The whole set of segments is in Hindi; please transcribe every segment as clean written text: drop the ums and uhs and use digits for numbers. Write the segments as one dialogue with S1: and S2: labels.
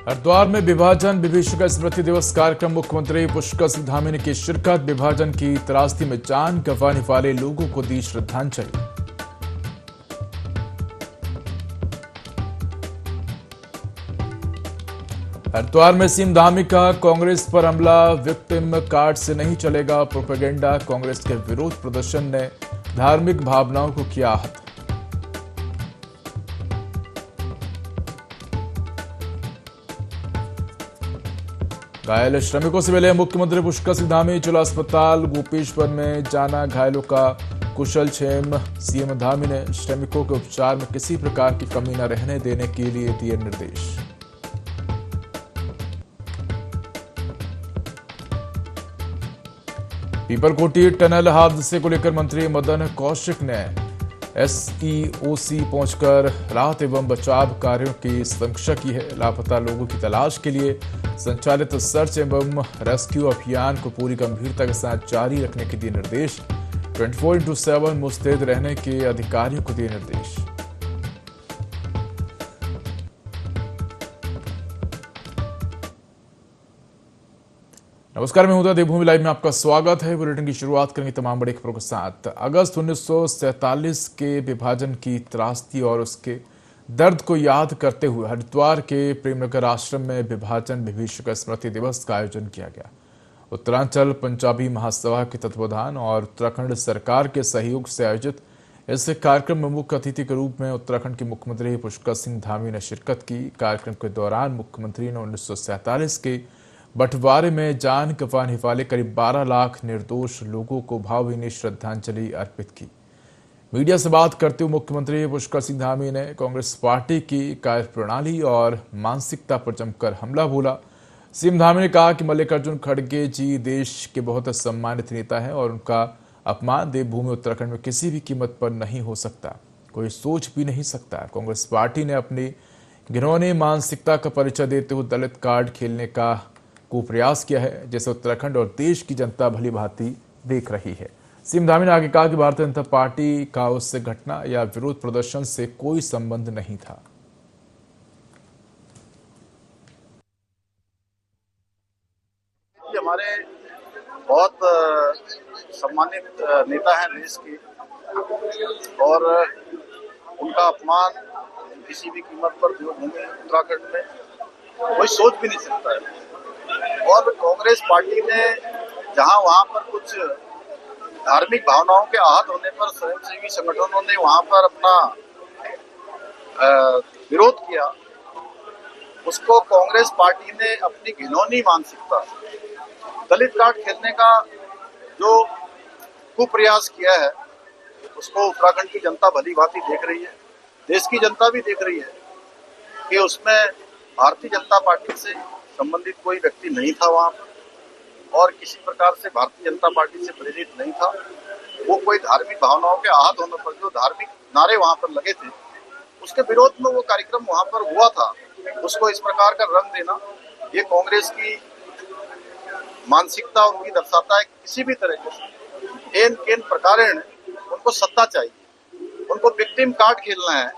S1: हरिद्वार में विभाजन विभीषिका स्मृति दिवस कार्यक्रम मुख्यमंत्री पुष्कर सिंह धामी ने की शिरकत। विभाजन की त्रासदी में जान गंवाने वाले लोगों को दी श्रद्धांजलि। हरिद्वार में सीएम धामी का कांग्रेस पर हमला। विक्टिम कार्ड से नहीं चलेगा प्रोपेगेंडा। कांग्रेस के विरोध प्रदर्शन ने धार्मिक भावनाओं को किया आहत। घायल श्रमिकों से मिले मुख्यमंत्री पुष्कर सिंह धामी। जिला अस्पताल गोपेश्वर में जाना घायलों का कुशल क्षेम। सीएम धामी ने श्रमिकों के उपचार में किसी प्रकार की कमी न रहने देने के लिए दिए निर्देश। पीपलकोटी टनल हादसे को लेकर मंत्री मदन कौशिक ने एसईओसी पहुंचकर राहत एवं बचाव कार्यों की समीक्षा की है। लापता लोगों की तलाश के लिए संचालित सर्च एवं रेस्क्यू अभियान को पूरी गंभीरता के साथ जारी रखने के दिए निर्देश। 24/7 मुस्तैद रहने के अधिकारियों को दिए निर्देश। नमस्कार, मैं हूं देवभूमि लाइव में आपका स्वागत है। बुलेटिन की शुरुआत करेंगे तमाम बड़ी खबरों के साथ। अगस्त 1947 के विभाजन की त्रासदी और उसके दर्द को याद करते हुए हरिद्वार के प्रेमनगर आश्रम में विभाजन विभीषिका स्मृति दिवस का आयोजन किया गया। उत्तरांचल पंजाबी महासभा के तत्वावधान और उत्तराखंड सरकार के सहयोग से आयोजित इस कार्यक्रम में मुख्य अतिथि के रूप में उत्तराखंड के मुख्यमंत्री पुष्कर सिंह धामी ने शिरकत की। कार्यक्रम के दौरान मुख्यमंत्री ने 1947 के बंटवारे में जान गंवाने वाले करीब 12 लाख निर्दोष लोगों को भावभीनी श्रद्धांजलि अर्पित की। मीडिया से बात करते हुए मुख्यमंत्री पुष्कर सिंह धामी ने कांग्रेस पार्टी की कार्यप्रणाली और मानसिकता पर जमकर हमला बोला। सीएम धामी ने कहा कि मल्लिकार्जुन खड़गे जी देश के बहुत सम्मानित नेता हैं और उनका अपमान देवभूमि उत्तराखंड में किसी भी कीमत पर नहीं हो सकता, कोई सोच भी नहीं सकता। कांग्रेस पार्टी ने अपनी घिनौनी मानसिकता का परिचय देते हुए दलित कार्ड खेलने का प्रयास किया है, जैसे उत्तराखंड और देश की जनता भली भांति देख रही है। सीएम धामी ने आगे कहा कि भारतीय जनता पार्टी का उस घटना या विरोध प्रदर्शन से कोई संबंध नहीं था।
S2: हमारे बहुत सम्मानित नेता हैं देश के, और उनका अपमान किसी भी कीमत पर देवभूमि उत्तराखंड में कोई सोच भी नहीं सकता है। और कांग्रेस पार्टी ने जहां वहां पर कुछ धार्मिक भावनाओं के आहत होने पर स्वयंसेवी संगठनों ने वहां पर अपना विरोध किया, उसको कांग्रेस पार्टी ने अपनी घिनौनी मानसिकता दलित कार्ड खेलने का जो कुप्रयास किया है, उसको उत्तराखंड की जनता भली भांति देख रही है, देश की जनता भी देख रही है कि उसमें भारतीय जनता पार्टी से संबंधित कोई व्यक्ति नहीं था वहां पर, और किसी प्रकार से भारतीय जनता पार्टी से प्रेरित नहीं था। वो कोई धार्मिक भावनाओं के आहत होने पर जो धार्मिक नारे वहां पर लगे थे, उसके विरोध में वो कार्यक्रम वहां पर हुआ था। उसको इस प्रकार का रंग देना, ये कांग्रेस की मानसिकता उनकी दर्शाता है। किसी भी तरह से एन केन प्रकारेण उनको सत्ता चाहिए, उनको विक्टिम कार्ड खेलना है।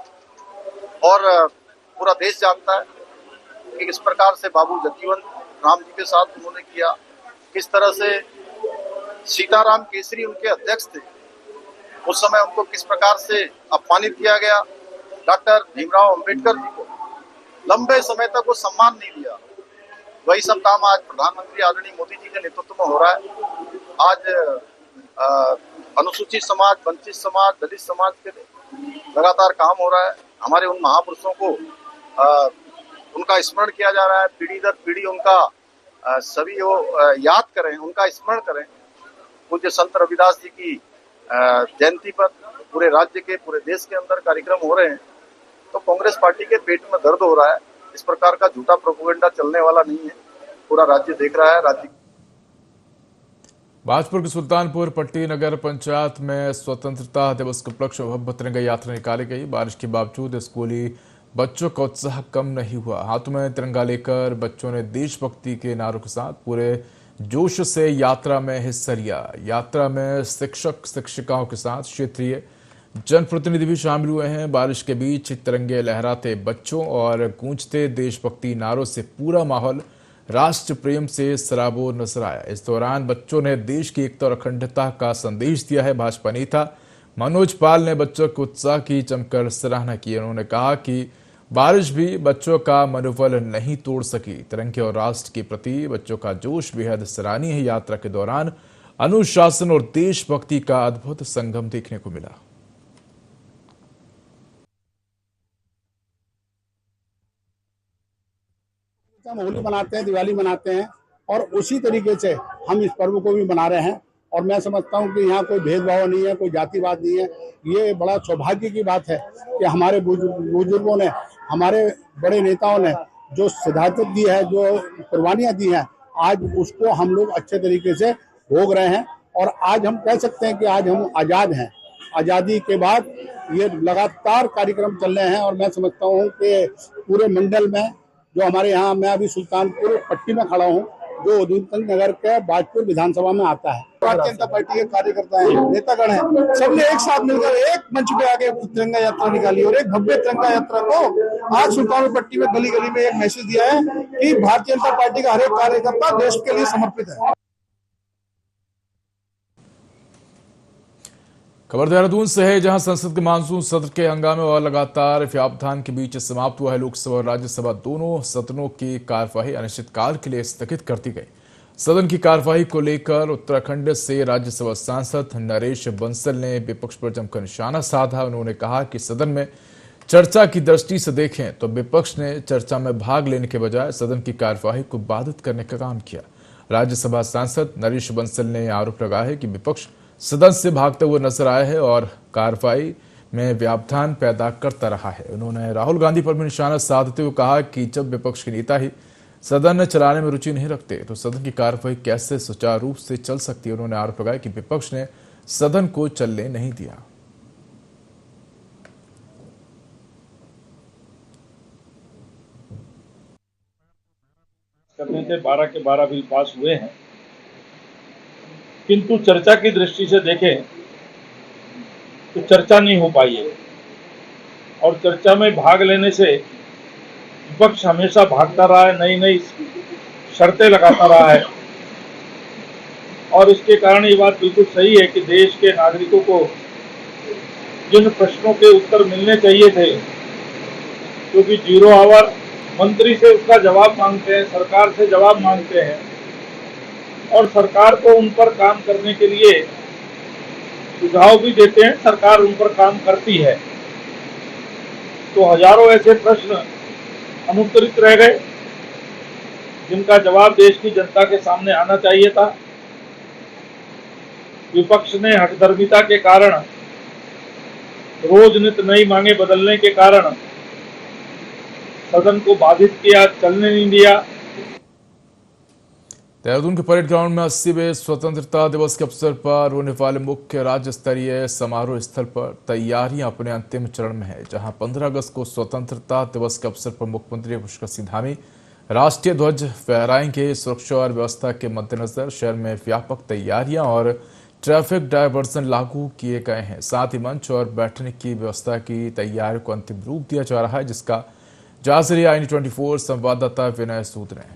S2: और पूरा देश जानता है कि किस प्रकार से बाबू जगजीवन राम जी के साथ उन्होंने किया, किस तरह से सीताराम केसरी उनके अध्यक्ष थे, उस समय उनको किस प्रकार से अपमानित किया गया। डॉक्टर भीमराव अंबेडकर जी को लंबे समय तक वो सम्मान नहीं दिया। वही सब काम आज प्रधानमंत्री आदरणीय मोदी जी के नेतृत्व में हो रहा है। आज अनुसूचित समाज, वंचित समाज, दलित समाज के लिए लगातार काम हो रहा है। हमारे उन महापुरुषों को उनका स्मरण किया जा रहा है, पीढ़ी दर पीढ़ी उनका सभी वो याद करें, उनका स्मरण करें। पूज्य संत रविदास जी की जयंती पर पूरे राज्य के, पूरे देश के अंदर कार्यक्रम हो रहे हैं, तो कांग्रेस पार्टी के पेट में दर्द हो रहा है। इस प्रकार का झूठा प्रोपेगेंडा चलने वाला नहीं है, पूरा राज्य देख रहा है। राज्य
S1: भाजपुर के सुल्तानपुर पट्टी नगर पंचायत में स्वतंत्रता दिवस के उपलक्ष्य में भव्य तिरंगा यात्रा निकाली गई। बारिश के बावजूद स्कूली बच्चों का उत्साह कम नहीं हुआ। हाथों में तिरंगा लेकर बच्चों ने देशभक्ति के नारों के साथ पूरे जोश से यात्रा में हिस्सा लिया। यात्रा में शिक्षक शिक्षिकाओं के साथ क्षेत्रीय जनप्रतिनिधि भी शामिल हुए हैं। बारिश के बीच तिरंगे लहराते बच्चों और गूंजते देशभक्ति नारों से पूरा माहौल राष्ट्र प्रेम से सराबोर नजर आया। इस दौरान बच्चों ने देश की एकता और अखंडता का संदेश दिया है। भाजपा नेता मनोज पाल ने बच्चों के उत्साह की जमकर सराहना की। उन्होंने कहा कि बारिश भी बच्चों का मनोबल नहीं तोड़ सकी। तिरंगे और राष्ट्र के प्रति बच्चों का जोश बेहद सराहनीय है। यात्रा के दौरान अनुशासन और देशभक्ति का अद्भुत संगम देखने को मिला।
S3: हम होली मनाते हैं, दिवाली मनाते हैं और उसी तरीके से हम इस पर्व को भी मना रहे हैं। और मैं समझता हूं कि यहाँ कोई भेदभाव नहीं है, कोई जातिवाद नहीं है। ये बड़ा सौभाग्य की बात है कि हमारे बुजुर्गों ने, हमारे बड़े नेताओं ने जो शहादत दी है, जो कुर्बानियां दी हैं, आज उसको हम लोग अच्छे तरीके से भोग रहे हैं। और आज हम कह सकते हैं कि आज हम आज़ाद हैं। आज़ादी के बाद ये लगातार कार्यक्रम चल रहे हैं और मैं समझता हूँ कि पूरे मंडल में जो हमारे यहाँ, मैं अभी सुल्तानपुर पट्टी में खड़ा हूँ, जो उधमसिंह नगर के बाजपुर विधानसभा में आता है। भारतीय जनता पार्टी के कार्यकर्ता हैं, नेतागण हैं, सबने एक साथ मिलकर एक मंच पे आके तिरंगा यात्रा निकाली और एक भव्य तिरंगा यात्रा को आज सुल्तानपुर पट्टी में गली गली में एक मैसेज दिया है कि भारतीय जनता पार्टी का हर एक कार्यकर्ता देश के लिए समर्पित है।
S1: खबर देहरादून से है, जहां संसद के मानसून सत्र के हंगामे और लगातार व्यवधान के बीच समाप्त हुआ है। लोकसभा और राज्यसभा दोनों सदनों की कार्यवाही अनिश्चितकाल के लिए स्थगित कर दी गई। सदन की कार्यवाही को लेकर उत्तराखंड से राज्यसभा सांसद नरेश बंसल ने विपक्ष पर जमकर निशाना साधा। उन्होंने कहा कि सदन में चर्चा की दृष्टि से देखें तो विपक्ष ने चर्चा में भाग लेने के बजाय सदन की कार्यवाही को बाधित करने का काम किया। राज्यसभा सांसद नरेश बंसल ने आरोप लगाया है कि विपक्ष सदन से भागते हुए नजर आया है और कार्रवाई में व्यवधान पैदा करता रहा है। उन्होंने राहुल गांधी पर भी निशाना साधते हुए कहा कि जब विपक्ष के नेता ही सदन चलाने में रुचि नहीं रखते तो सदन की कार्रवाई कैसे सुचारू रूप से चल सकती है। उन्होंने आरोप लगाया कि विपक्ष ने सदन को चलने नहीं दिया।
S4: करने से 12 के 12 बिल पास हुए हैं, किंतु चर्चा की दृष्टि से देखें तो चर्चा नहीं हो पाई है और चर्चा में भाग लेने से विपक्ष हमेशा भागता रहा है, नई नई शर्तें लगाता रहा है। और इसके कारण ये बात बिल्कुल सही है कि देश के नागरिकों को जिन प्रश्नों के उत्तर मिलने चाहिए थे, क्योंकि 0 आवर मंत्री से उसका जवाब मांगते हैं, सरकार से जवाब मांगते हैं और सरकार को उन पर काम करने के लिए सुझाव भी देते हैं, सरकार उन पर काम करती है। तो हजारों ऐसे प्रश्न अनुत्तरित रह गए जिनका जवाब देश की जनता के सामने आना चाहिए था। विपक्ष ने हठधर्मिता के कारण, रोज नित नई मांगे बदलने के कारण सदन को बाधित किया, चलने नहीं दिया।
S1: देहरादून के परेड ग्राउंड में 80वें स्वतंत्रता दिवस के अवसर पर होने वाले मुख्य राज्य स्तरीय समारोह स्थल पर तैयारियां अपने अंतिम चरण में है, जहां 15 अगस्त को स्वतंत्रता दिवस के अवसर पर मुख्यमंत्री पुष्कर सिंह धामी राष्ट्रीय ध्वज फहराएंगे। सुरक्षा और व्यवस्था के मद्देनजर शहर में व्यापक तैयारियां और ट्रैफिक डायवर्जन लागू किए गए हैं। साथ ही मंच और बैठने की व्यवस्था की तैयारी को अंतिम रूप दिया जा रहा है, जिसका जायजा लिया IND24 संवाददाता विनय सूद ने।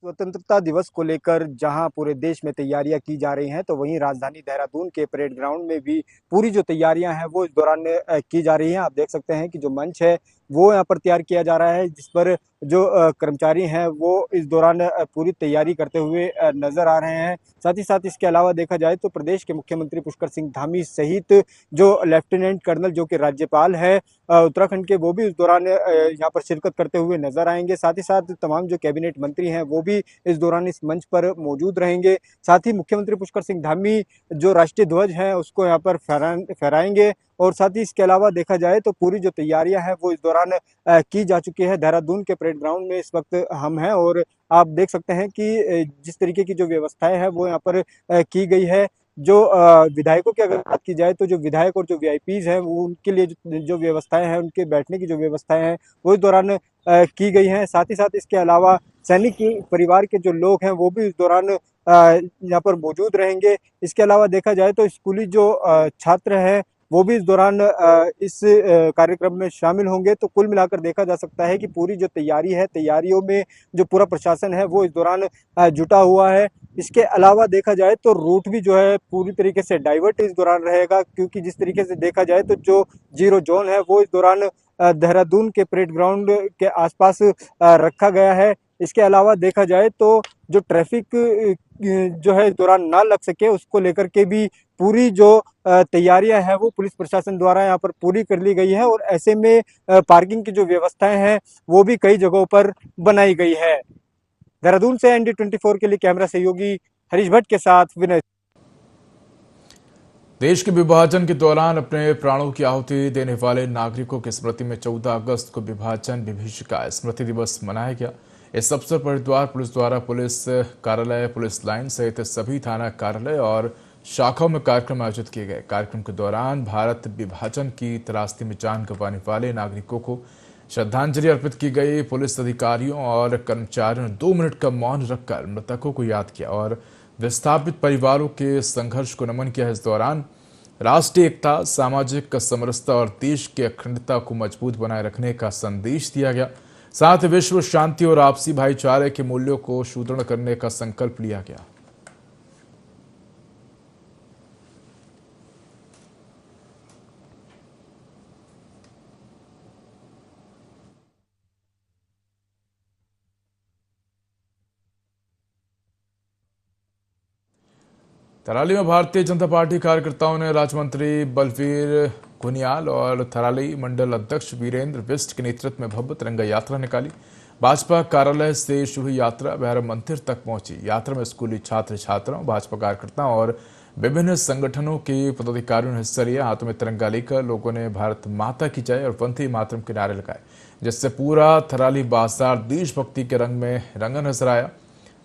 S5: स्वतंत्रता दिवस को लेकर जहां पूरे देश में तैयारियां की जा रही हैं, तो वहीं राजधानी देहरादून के परेड ग्राउंड में भी पूरी जो तैयारियां हैं वो इस दौरान की जा रही हैं। आप देख सकते हैं कि जो मंच है वो यहाँ पर तैयार किया जा रहा है, जिस पर जो कर्मचारी हैं वो इस दौरान पूरी तैयारी करते हुए नजर आ रहे हैं। साथ ही साथ इसके अलावा देखा जाए तो प्रदेश के मुख्यमंत्री पुष्कर सिंह धामी सहित जो लेफ्टिनेंट कर्नल जो कि राज्यपाल है उत्तराखंड के, वो भी इस दौरान यहाँ पर शिरकत करते हुए नजर आएंगे। साथ ही साथ तमाम जो कैबिनेट मंत्री हैं वो भी इस दौरान इस मंच पर मौजूद रहेंगे। साथ ही मुख्यमंत्री पुष्कर सिंह धामी जो राष्ट्रीय ध्वज है उसको यहाँ पर फहराएंगे। और साथ ही इसके अलावा देखा जाए तो पूरी जो तैयारियां हैं वो इस दौरान की जा चुकी है। देहरादून के परेड ग्राउंड में इस वक्त हम हैं और आप देख सकते हैं कि जिस तरीके की जो व्यवस्थाएं हैं वो यहाँ पर की गई है। जो विधायकों की अगर बात की जाए तो जो विधायक और जो वीआईपीज हैं वो उनके लिए जो व्यवस्थाएं हैं, उनके बैठने की जो व्यवस्थाएं हैं वो इस दौरान की गई हैं। साथ ही साथ इसके अलावा सैनिक के परिवार के जो लोग हैं वो भी इस दौरान यहाँ पर मौजूद रहेंगे। इसके अलावा देखा जाए तो स्कूली जो छात्र हैं वो भी इस दौरान इस कार्यक्रम में शामिल होंगे। तो कुल मिलाकर देखा जा सकता है कि पूरी जो तैयारी है, तैयारियों में जो पूरा प्रशासन है वो इस दौरान जुटा हुआ है। इसके अलावा देखा जाए तो रूट भी जो है पूरी तरीके से डाइवर्ट इस दौरान रहेगा, क्योंकि जिस तरीके से देखा जाए तो जो जीरो जोन है वो इस दौरान देहरादून के परेड ग्राउंड के आसपास रखा गया है। इसके अलावा देखा जाए तो जो ट्रैफिक जो है इस दौरान ना लग सके उसको लेकर के भी पूरी जो तैयारियां हैं वो पुलिस प्रशासन द्वारा यहाँ पर पूरी कर ली गई है, और ऐसे में पार्किंग की जो व्यवस्थाएं हैं वो भी कई जगहों पर बनाई गई है। देहरादून से ND24 के लिए कैमरा सहयोगी हरीश भट्ट के साथ विनय।
S1: देश के विभाजन के दौरान अपने प्राणों की आहुति देने वाले नागरिकों की स्मृति में 14 अगस्त को विभाजन विभीषिका स्मृति दिवस मनाया गया। इस अवसर पर हरिद्वार पुलिस द्वारा पुलिस कार्यालय, पुलिस लाइन सहित सभी थाना कार्यालय और शाखाओं में कार्यक्रम आयोजित किए गए। कार्यक्रम के दौरान भारत विभाजन की त्रासदी में जान गंवाने वाले नागरिकों को श्रद्धांजलि अर्पित की गई। पुलिस अधिकारियों और कर्मचारियों ने 2 मिनट का मौन रखकर मृतकों को याद किया और विस्थापित परिवारों के संघर्ष को नमन किया। इस दौरान राष्ट्रीय एकता, सामाजिक समरसता और देश की अखंडता को मजबूत बनाए रखने का संदेश दिया गया। साथ ही विश्व शांति और आपसी भाईचारे के मूल्यों को सुदृढ़ करने का संकल्प लिया गया। थराली में भारतीय जनता पार्टी कार्यकर्ताओं ने राज्य मंत्री बलवीर घुनियाल और थराली मंडल अध्यक्ष वीरेंद्र बिष्ट के नेतृत्व में भव्य तिरंगा यात्रा निकाली। भाजपा कार्यालय से शुभ यात्रा भैरव मंदिर तक पहुंची। यात्रा में स्कूली छात्र छात्राओं, भाजपा कार्यकर्ताओं और विभिन्न संगठनों के पदाधिकारियों ने हिस्सा लिया। हाथों में तिरंगा लेकर लोगों ने भारत माता की जय और वंदे मातरम के नारे लगाए, जिससे पूरा थराली बाजार देशभक्ति के रंग में रंगा नजर आया।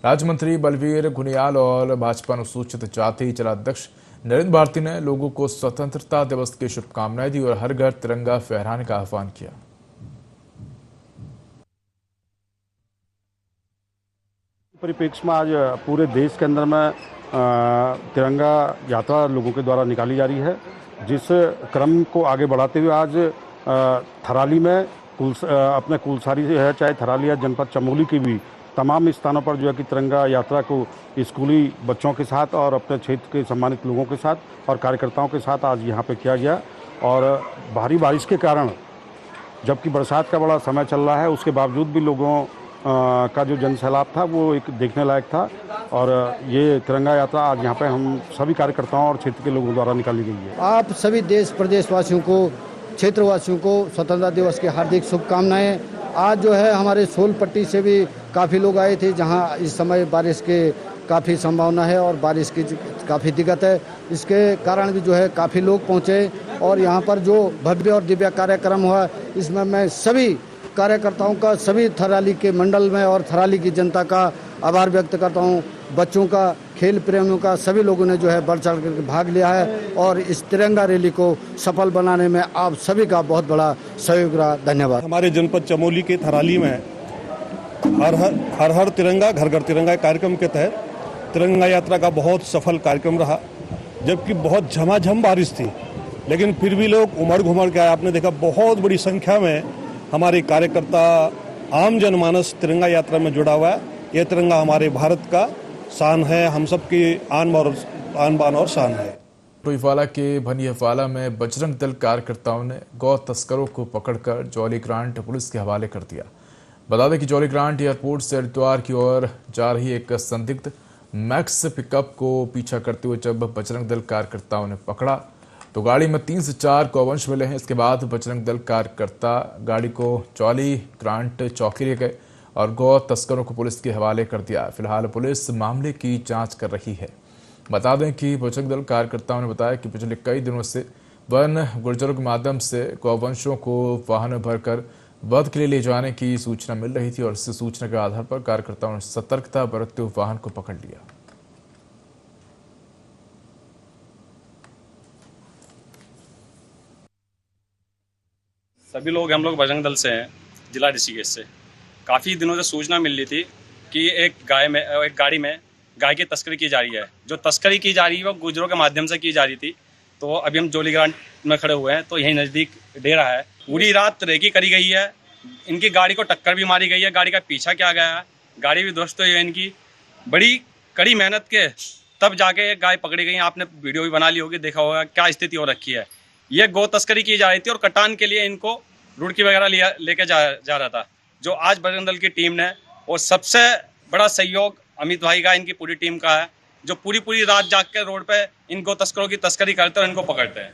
S1: राज्य मंत्री बलवीर घुनियाल और भाजपा अनुसूचित जाति जिलाध्यक्ष नरेंद्र भारती ने लोगों को स्वतंत्रता दिवस की शुभकामनाएं दी और हर घर तिरंगा फहराने का आह्वान किया।
S6: परिप्रेक्ष्य में आज पूरे देश के अंदर में तिरंगा यात्रा लोगों के द्वारा निकाली जा रही है, जिस क्रम को आगे बढ़ाते हुए आज थराली में अपने कुलसारी से है, चाहे थराली या जनपद चमोली की भी तमाम स्थानों पर जो है कि तिरंगा यात्रा को स्कूली बच्चों के साथ और अपने क्षेत्र के सम्मानित लोगों के साथ और कार्यकर्ताओं के साथ आज यहाँ पे किया गया। और भारी बारिश के कारण, जबकि बरसात का बड़ा समय चल रहा है, उसके बावजूद भी लोगों का जो जनसैलाब था वो एक देखने लायक था। और ये तिरंगा यात्रा आज यहाँ पे हम सभी कार्यकर्ताओं और क्षेत्र के लोगों द्वारा निकाली गई है।
S7: आप सभी देश प्रदेशवासियों को, क्षेत्रवासियों को स्वतंत्रता दिवस की हार्दिक शुभकामनाएं। आज जो है हमारे सोलपट्टी से भी काफ़ी लोग आए थे, जहां इस समय बारिश के काफ़ी संभावना है और बारिश की काफ़ी दिक्कत है। इसके कारण भी जो है काफ़ी लोग पहुंचे और यहां पर जो भव्य और दिव्य कार्यक्रम हुआ, इसमें मैं सभी कार्यकर्ताओं का, सभी थराली के मंडल में और थराली की जनता का आभार व्यक्त करता हूं। बच्चों का, खेल प्रेमियों का, सभी लोगों ने जो है बढ़ चढ़ कर भाग लिया है और इस तिरंगा रैली को सफल बनाने में आप सभी का बहुत बड़ा सहयोग रहा। धन्यवाद।
S8: हमारे जनपद चमोली के थराली में हर हर तिरंगा घर घर तिरंगा कार्यक्रम के तहत तिरंगा यात्रा का बहुत सफल कार्यक्रम रहा। जबकि बहुत झमाझम बारिश थी, लेकिन फिर भी लोग उमड़ घुमड़ के आए। आपने देखा बहुत बड़ी संख्या में हमारे कार्यकर्ता, आम जनमानस तिरंगा यात्रा में जुड़ा हुआ है। यह तिरंगा हमारे भारत का शान है, हम सबकी आन बान और शान है।
S1: टोईवाला के भनियावाला में बजरंग दल कार्यकर्ताओं ने गौ तस्करों को पकड़कर जौली ग्रांट पुलिस के हवाले कर दिया। बता दें कि जौली ग्रांट एयरपोर्ट से हरिद्वार की ओर जा रही एक संदिग्ध मैक्स पिकअप को पीछा करते हुए जब बजरंग दल कार्यकर्ताओं ने पकड़ा तो गाड़ी में 3 से 4 गौवंश मिले हैं। इसके बाद बजरंग दल कार्यकर्ता गाड़ी को जौली ग्रांट चौकी ले गए और गौ तस्करों को पुलिस के हवाले कर दिया। फिलहाल पुलिस मामले की जांच कर रही है। बता दें कि बजरंग दल कार्यकर्ताओं ने बताया कि पिछले कई दिनों से वन गुर्जरों के माध्यम से गौवंशों को वाहन भरकर वध के लिए ले जाने की सूचना मिल रही थी और इस सूचना के आधार पर कार्यकर्ताओं ने सतर्कता बरतते हुए वाहन को पकड़ लिया।
S9: सभी लोग हम लोग बजरंग दल से हैं, जिला ऋषिकेश से। काफ़ी दिनों से सूचना मिल रही थी कि एक गाड़ी में गाय की तस्करी की जा रही है। जो तस्करी की जा रही है वो गुजरों के माध्यम से की जा रही थी। तो अभी हम जोली ग्रांट में खड़े हुए हैं, तो यहीं नज़दीक डेरा है। पूरी रात रेकी करी गई है, इनकी गाड़ी को टक्कर भी मारी गई है, गाड़ी का पीछा किया गया है, गाड़ी भी ध्वस्त हुई है इनकी। बड़ी कड़ी मेहनत के तब जाके ये गाय पकड़ी गई। आपने वीडियो भी बना ली होगी, देखा होगा क्या स्थिति हो रखी है। ये गौ तस्करी की जा रही थी और कटान के लिए इनको रुड़की वगैरह लेके जा रहा था। जो आज बजरंग दल की टीम ने, और सबसे बड़ा सहयोग अमित भाई का, इनकी पूरी टीम का है, जो पूरी रात जाग के रोड पे इन गौ तस्करों की तस्करी करते हैं और इनको पकड़ते हैं।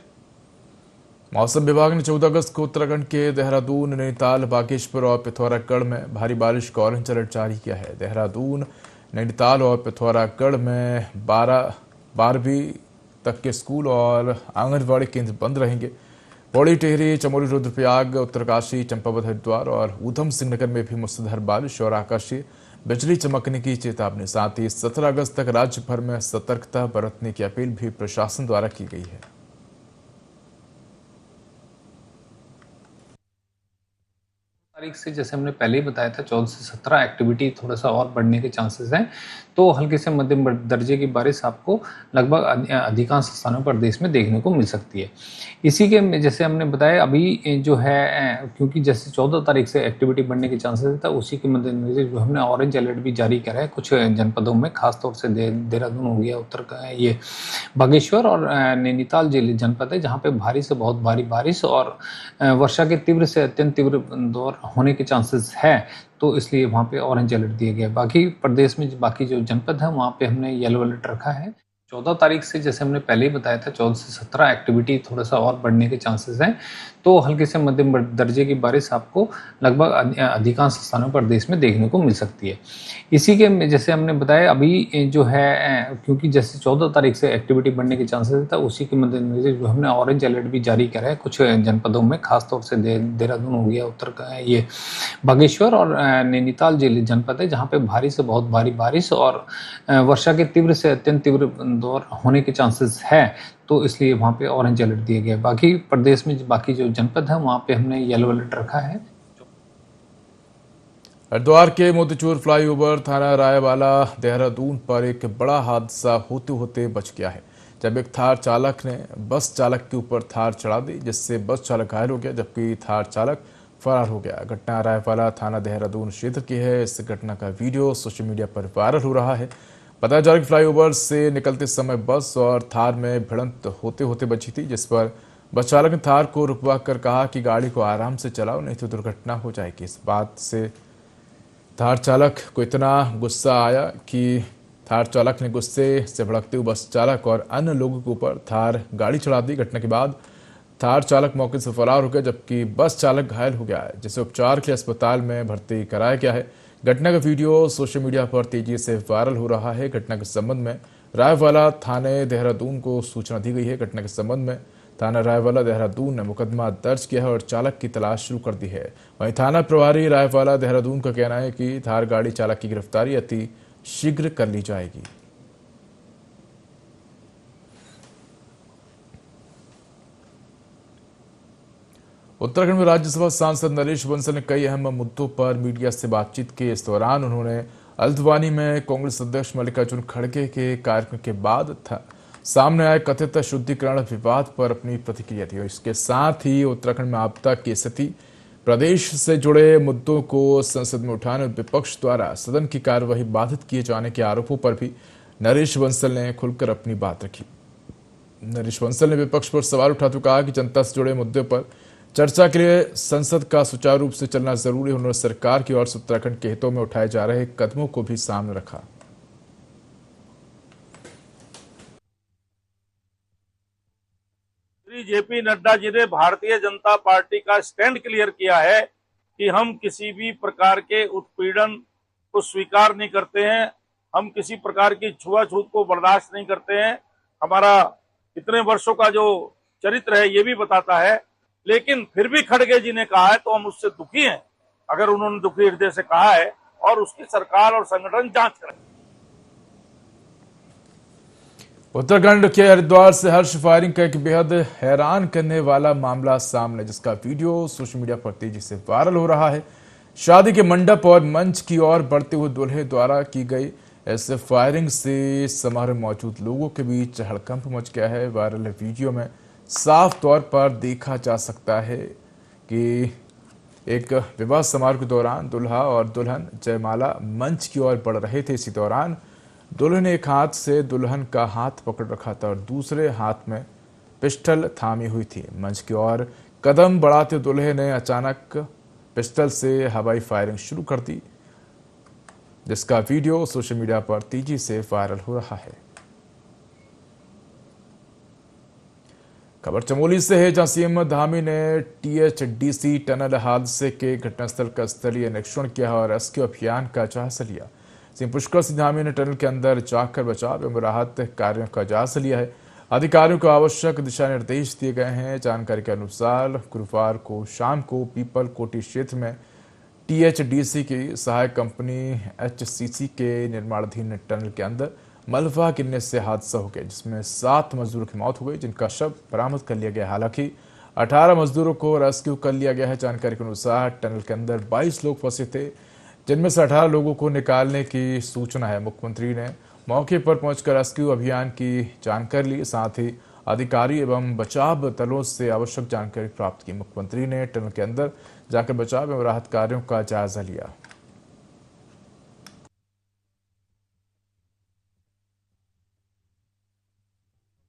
S1: मौसम विभाग ने 14 अगस्त को उत्तराखंड के देहरादून, नैनीताल, बागेश्वर और पिथौरागढ़ में भारी बारिश का ऑरेंज अलर्ट जारी किया है। देहरादून, नैनीताल और पिथौरागढ़ में 12वीं तक के स्कूल और आंगनबाड़ी केंद्र बंद रहेंगे। पौड़ी, टिहरी, चमोली, रुद्रप्रयाग, उत्तरकाशी, चंपावत, हरिद्वार और ऊधम सिंह नगर में भी मूसलाधार बारिश और आकाशीय बिजली चमकने की चेतावनी। साथ ही 17 अगस्त तक राज्य भर में सतर्कता बरतने की अपील भी प्रशासन द्वारा की गई है।
S10: तारीख से, जैसे हमने पहले ही बताया था, 14 से 17 एक्टिविटी थोड़ा सा और बढ़ने के चांसेस हैं। तो हल्के से मध्यम दर्जे की बारिश आपको लगभग अधिकांश स्थानों पर देश में देखने को मिल सकती है। इसी के जैसे हमने बताया, अभी जो है क्योंकि जैसे 14 तारीख से एक्टिविटी बढ़ने के चांसेस था, उसी के मद्देनजर जो हमने ऑरेंज अलर्ट भी जारी करा है कुछ जनपदों में, खासतौर से देहरादून हो गया, ये बागेश्वर और नैनीताल जिले जनपद है, जहाँ पे भारी से बहुत भारी बारिश और वर्षा के तीव्र से अत्यंत तीव्र दौर होने के चांसेस है। तो इसलिए वहाँ पे ऑरेंज अलर्ट दिया गया है। बाकी प्रदेश में बाकी जो जनपद है वहाँ पे हमने येलो अलर्ट रखा है। 14 तारीख से, जैसे हमने पहले ही बताया था, 14 से 17 एक्टिविटी थोड़ा सा और बढ़ने के चांसेस हैं। तो हल्के से मध्यम दर्जे की बारिश आपको लगभग अधिकांश स्थानों पर देश में देखने को मिल सकती है। इसी के जैसे हमने बताया, अभी जो है क्योंकि जैसे 14 तारीख से एक्टिविटी बढ़ने के चांसेस था, उसी के मद्देनजर जो हमने ऑरेंज अलर्ट भी जारी करा है कुछ जनपदों में, खासतौर से देहरादून हो गया, ये बागेश्वर और नैनीताल जिले जनपद है, जहाँ पे भारी से बहुत भारी बारिश और वर्षा के तीव्र से अत्यंत तीव्र दौर होने के चांसेस है। तो इसलिए वहाँ पे ऑरेंज अलर्ट दिया गया है। बाकी प्रदेश में बाकी जो जनपद है वहाँ पे हमने येलो अलर्ट रखा है।
S1: हरिद्वार के मोतीचूर फ्लाईओवर थाना रायवाला देहरादून पर एक बड़ा हादसा होते होते बच गया है, जब एक थार चालक ने बस चालक के ऊपर थार चढ़ा दी, जिससे बस चालक घायल हो गया, जबकि थार चालक फरार हो गया। घटना रायवाला थाना देहरादून क्षेत्र की है। इस घटना का वीडियो सोशल मीडिया पर वायरल हो रहा है। बताया जा रहा है कि फ्लाईओवर से निकलते समय बस और थार में भिड़ंत होते होते बची थी, जिस पर बस चालक ने थार को रुकवा कर कहा कि गाड़ी को आराम से चलाओ, नहीं तो दुर्घटना हो जाएगी। इस बात से थार चालक को इतना गुस्सा आया कि थार चालक ने गुस्से से भड़कते हुए बस चालक और अन्य लोगों के ऊपर थार गाड़ी चढ़ा दी। घटना के बाद थार चालक मौके से फरार हो गया, जबकि बस चालक घायल हो गया है, जिसे उपचार के लिए अस्पताल में भर्ती कराया गया है। घटना का वीडियो सोशल मीडिया पर तेजी से वायरल हो रहा है। घटना के संबंध में रायवाला थाने देहरादून को सूचना दी गई है। घटना के संबंध में थाना रायवाला देहरादून ने मुकदमा दर्ज किया है और चालक की तलाश शुरू कर दी है। वहीं थाना प्रभारी रायवाला देहरादून का कहना है कि थार गाड़ी चालक की गिरफ्तारी अति शीघ्र कर ली जाएगी। उत्तराखंड में राज्यसभा सांसद नरेश बंसल ने कई अहम मुद्दों पर मीडिया से बातचीत की। इस दौरान उन्होंने अल्दवानी में कांग्रेस अध्यक्ष मल्लिकार्जुन खड़गे के कार्यक्रम के बाद सामने आए कथित शुद्धिकरण विवाद पर अपनी प्रतिक्रिया दी। इसके साथ ही उत्तराखंड में आपदा की स्थिति, प्रदेश से जुड़े मुद्दों को संसद में उठाने और विपक्ष द्वारा सदन की कार्यवाही बाधित किए जाने के आरोपों पर भी नरेश बंसल ने खुलकर अपनी बात रखी। नरेश बंसल ने विपक्ष पर सवाल उठाते कहा कि जनता से जुड़े मुद्दों पर चर्चा के लिए संसद का सुचारू रूप से चलना जरूरी है। उन्होंने सरकार की ओर से उत्तराखंड के हितों में उठाए जा रहे कदमों को भी सामने रखा।
S4: श्री जेपी नड्डा जी ने भारतीय जनता पार्टी का स्टैंड क्लियर किया है कि हम किसी भी प्रकार के उत्पीड़न को स्वीकार नहीं करते हैं, हम किसी प्रकार की छुआछूत को बर्दाश्त नहीं करते हैं। हमारा इतने वर्षों का जो चरित्र है ये भी बताता है। लेकिन फिर भी खड़गे जी ने कहा है तो हम उससे दुखी हैं। अगर उन्होंने दुखी हृदय से कहा है और उसकी सरकार और संगठन जांच करें।
S1: उत्तराखंड के हरिद्वार से हर्ष फायरिंग का एक बेहद हैरान करने वाला मामला सामने, जिसका वीडियो सोशल मीडिया पर तेजी से वायरल हो रहा है। शादी के मंडप और मंच की ओर बढ़ते हुए दूल्हे द्वारा की गई इस फायरिंग से समारोह में मौजूद लोगों के बीच हड़कंप मच गया है। वायरल वीडियो में साफ तौर पर देखा जा सकता है कि एक विवाह समारोह के दौरान दूल्हा और दुल्हन जयमाला मंच की ओर बढ़ रहे थे। इसी दौरान दूल्हे ने एक हाथ से दुल्हन का हाथ पकड़ रखा था और दूसरे हाथ में पिस्टल थामी हुई थी। मंच की ओर कदम बढ़ाते दूल्हे ने अचानक पिस्टल से हवाई फायरिंग शुरू कर दी, जिसका वीडियो सोशल मीडिया पर तेजी से वायरल हो रहा है। खबर चमोली से है, जहां सीएम धामी ने टीएचडीसी टनल हादसे के घटनास्थल का स्थलीय निरीक्षण किया और रेस्क्यू अभियान का जायजा लिया। सीएम पुष्कर सिंह धामी ने टनल के अंदर जाकर बचाव एवं राहत कार्यों का जायजा लिया है। अधिकारियों को आवश्यक दिशा निर्देश दिए गए हैं। जानकारी के अनुसार गुरुवार को शाम को पीपल कोटी क्षेत्र में टीएचडीसी की सहायक कंपनी एचसीसी के निर्माणाधीन टनल के अंदर मलबा गिरने से हादसा हो गया, जिसमें 7 मजदूरों की मौत हो गई, जिनका शव बरामद कर लिया गया। हालांकि 18 मजदूरों को रेस्क्यू कर लिया गया है। जानकारी के अनुसार टनल के अंदर 22 लोग फंसे थे, जिनमें से 18 लोगों को निकालने की सूचना है। मुख्यमंत्री ने मौके पर पहुंचकर रेस्क्यू अभियान की जानकारी ली, साथ ही अधिकारी एवं बचाव दलों से आवश्यक जानकारी प्राप्त की। मुख्यमंत्री ने टनल के अंदर जाकर बचाव एवं राहत कार्यों का जायजा लिया।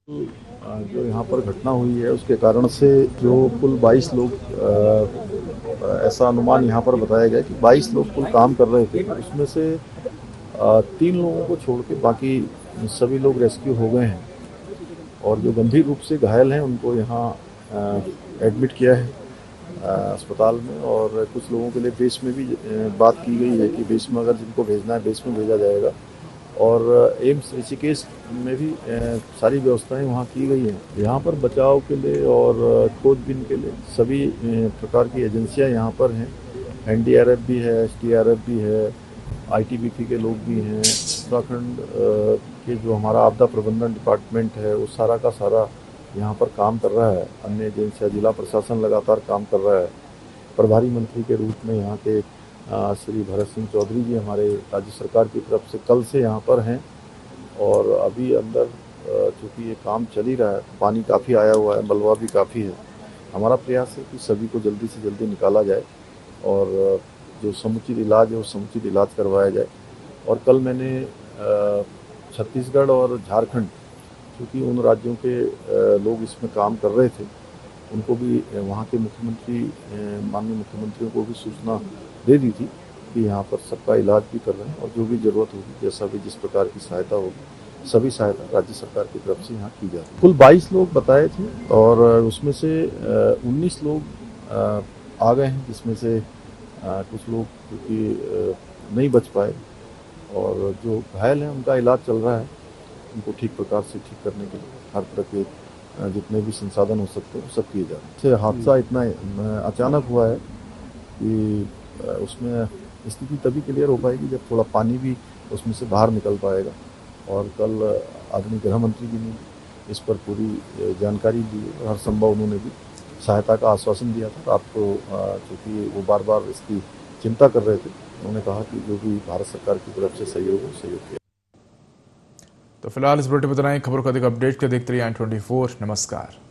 S11: जो यहाँ पर घटना हुई है उसके कारण से जो कुल 22 लोग ऐसा अनुमान यहाँ पर बताया गया कि 22 लोग कुल काम कर रहे थे। उसमें से 3 लोगों को छोड़ के बाकी सभी लोग रेस्क्यू हो गए हैं और जो गंभीर रूप से घायल हैं उनको यहाँ एडमिट किया है अस्पताल में। और कुछ लोगों के लिए बेस में भी बात की गई है कि बेस में अगर जिनको भेजना है बेस में भेजा जाएगा। और एम्स ऋषिकेश में भी सारी व्यवस्थाएं वहाँ की गई हैं। यहाँ पर बचाव के लिए और खोजबीन के लिए सभी प्रकार की एजेंसियाँ यहाँ पर हैं। एनडीआरएफ भी है, एसडीआरएफ भी है, आईटीबीपी के लोग भी हैं। उत्तराखंड के जो हमारा आपदा प्रबंधन डिपार्टमेंट है वो सारा का सारा यहाँ पर काम कर रहा है। अन्य एजेंसियाँ, जिला प्रशासन लगातार काम कर रहा है। प्रभारी मंत्री के रूप में यहाँ के श्री भरत सिंह चौधरी जी हमारे राज्य सरकार की तरफ से कल से यहाँ पर हैं। और अभी अंदर चूँकि ये काम चल ही रहा है, पानी काफ़ी आया हुआ है, मलबा भी काफ़ी है। हमारा प्रयास है कि सभी को जल्दी से जल्दी निकाला जाए और जो समुचित इलाज है वो समुचित इलाज करवाया जाए। और कल मैंने छत्तीसगढ़ और झारखंड, क्योंकि उन राज्यों के लोग इसमें काम कर रहे थे, उनको भी वहाँ के मुख्यमंत्री, माननीय मुख्यमंत्रियों को भी सूचना दे दी थी कि यहाँ पर सबका इलाज भी कर रहे हैं और जो भी ज़रूरत होगी, जैसा भी जिस प्रकार की सहायता होगी, सभी सहायता राज्य सरकार की तरफ से यहाँ की जाती है। कुल 22 लोग बताए थे और उसमें से 19 लोग आ गए हैं, जिसमें से कुछ लोग क्योंकि नहीं बच पाए और जो घायल हैं उनका इलाज चल रहा है। उनको ठीक प्रकार से ठीक करने के लिए हर तरह के जितने भी संसाधन हो सकते हैं सब किए जा रहे हैं। हादसा इतना अचानक हुआ है कि उसमें स्थिति तभी क्लियर हो पाएगी जब थोड़ा पानी भी उसमें से बाहर निकल पाएगा। और कल आदरणीय गृह मंत्री जी ने इस पर पूरी जानकारी दी और हर संभव उन्होंने भी सहायता का आश्वासन दिया था। आपको चूँकि वो बार बार इसकी चिंता कर रहे थे, उन्होंने कहा कि जो भी भारत सरकार की तरफ से सहयोग हो, सहयोग किया।
S1: तो फिलहाल इस बुलेटिन में इतना ही। खबरों का अधिक अपडेट के देखते रहिए N24। नमस्कार।